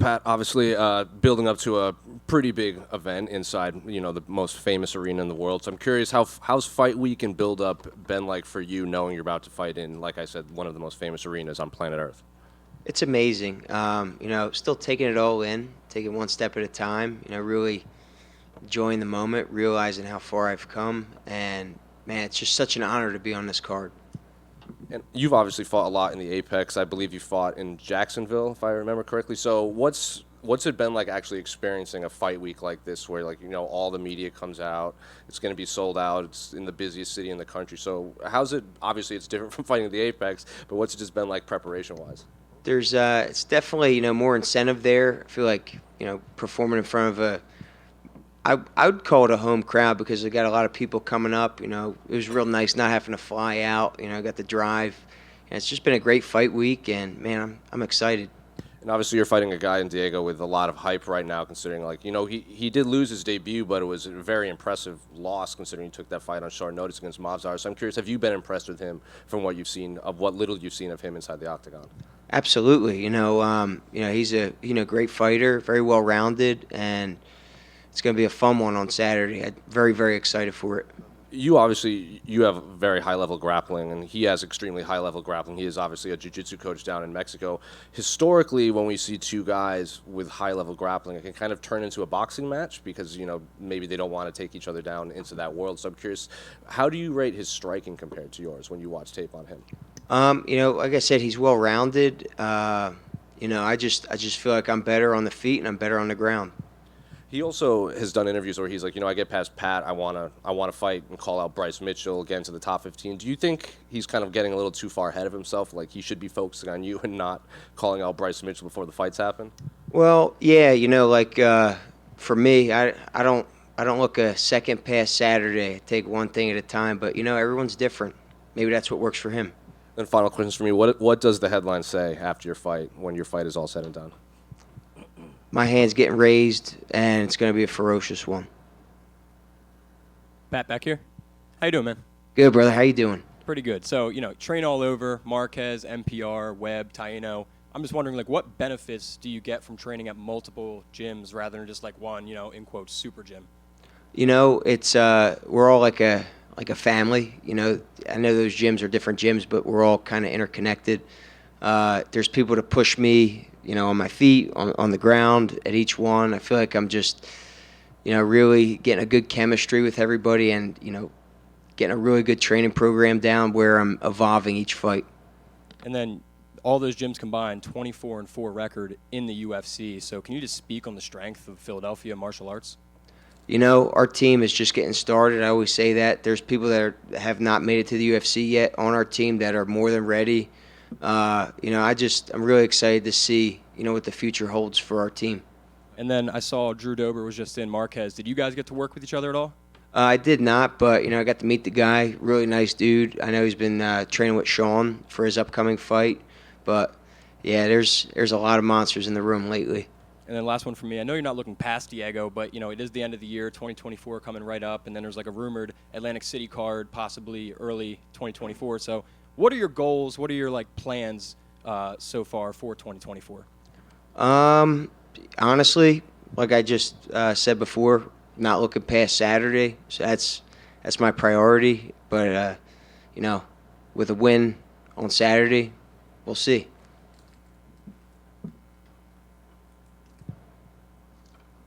Pat, obviously building up to a pretty big event inside, the most famous arena in the world. So I'm curious, how's fight week and build up been like for you, knowing you're about to fight in, like I said, one of the most famous arenas on planet Earth? It's amazing. Still taking it all in, taking one step at a time. Really enjoying the moment, realizing how far I've come, and man, it's just such an honor to be on this card. And you've obviously fought a lot in the Apex. I believe you fought in Jacksonville, if I remember correctly. So what's it been like actually experiencing a fight week like this, where all the media comes out, it's going to be sold out, it's in the busiest city in the country. So how's it? Obviously, it's different from fighting at the Apex, but what's it just been like preparation wise? It's definitely more incentive there. I feel like performing in front of I would call it a home crowd because they got a lot of people coming up. It was real nice not having to fly out. I got the drive, and it's just been a great fight week. And man, I'm excited. And obviously, you're fighting a guy in Diego with a lot of hype right now, considering he did lose his debut, but it was a very impressive loss considering he took that fight on short notice against Mavzar. So I'm curious, have you been impressed with him from what you've seen, of what little you've seen of him inside the octagon? Absolutely. He's a great fighter, very well rounded, and it's going to be a fun one on Saturday. I'm very, very excited for it. You have very high-level grappling, and he has extremely high-level grappling. He is obviously a jiu-jitsu coach down in Mexico. Historically, when we see two guys with high-level grappling, it can kind of turn into a boxing match because, maybe they don't want to take each other down into that world. So I'm curious, how do you rate his striking compared to yours when you watch tape on him? Like I said, he's well-rounded. I just feel like I'm better on the feet and I'm better on the ground. He also has done interviews where he's like, I get past Pat, I want to fight and call out Bryce Mitchell, get into the top 15. Do you think he's kind of getting a little too far ahead of himself? Like he should be focusing on you and not calling out Bryce Mitchell before the fights happen? Well, yeah, for me, I don't look a second past Saturday. I take one thing at a time, but everyone's different. Maybe that's what works for him. And final questions for me. What does the headline say after your fight when your fight is all said and done? My hand's getting raised, and it's going to be a ferocious one. Pat, back here. How you doing, man? Good, brother. How you doing? Pretty good. So, train all over, Marquez, MPR, Webb, Taino. I'm just wondering, what benefits do you get from training at multiple gyms rather than just one, in quotes, super gym? It's we're all like a family. I know those gyms are different gyms, but we're all kind of interconnected. There's people to push me, on my feet, on the ground at each one. I feel like I'm just, really getting a good chemistry with everybody and, getting a really good training program down where I'm evolving each fight. And then all those gyms combined, 24-4 record in the UFC. So can you just speak on the strength of Philadelphia martial arts? Our team is just getting started. I always say that. There's people that have not made it to the UFC yet on our team that are more than ready. I'm really excited to see, what the future holds for our team. And then I saw Drew Dober was just in Marquez. Did you guys get to work with each other at all? I did not, but, I got to meet the guy. Really nice dude. I know he's been training with Sean for his upcoming fight. But, yeah, there's a lot of monsters in the room lately. And then last one for me. I know you're not looking past Diego, but, it is the end of the year, 2024 coming right up. And then there's a rumored Atlantic City card, possibly early 2024. So what are your goals? What are your plans so far for 2024? Honestly, like I just said before, not looking past Saturday. So that's my priority. But with a win on Saturday, we'll see.